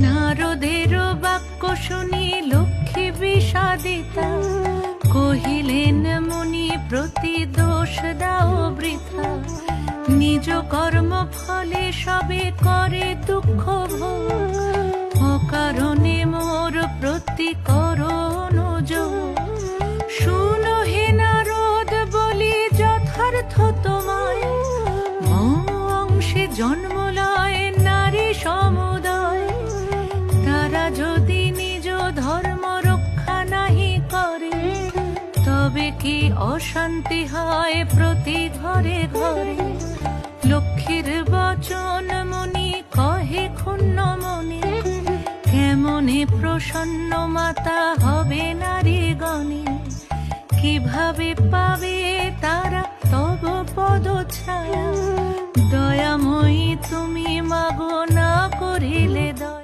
নারদের বাক্য শুনি লক্ষ্মী বিষাদিতা, কহিলেন মুনি প্রতি দোষ দাও বৃথা। নিজ কর্ম ফলে সবে করে দুঃখ ভোগ, অকারণে মোর প্রতি করো অনুযোগ। শুনো হে নারদ বলি যথার্থ তোমায়, মম অংশে জন্ম লয় নারী সমুদয়। তারা যদি নিজ ধর্ম রক্ষা নাহি করে, তবে কি অশান্তি হয় প্রতি ঘরে ঘরে। লক্ষ্মীর বচন মুনি কহে ক্ষুণ্ণ মনে, কেমনে প্রসন্ন মাতা হবে নারীগণে। কিভাবে পাবে তারা তব পদ ছায়া, দয়াময়ী তুমি মাগো না করিলে দয়া।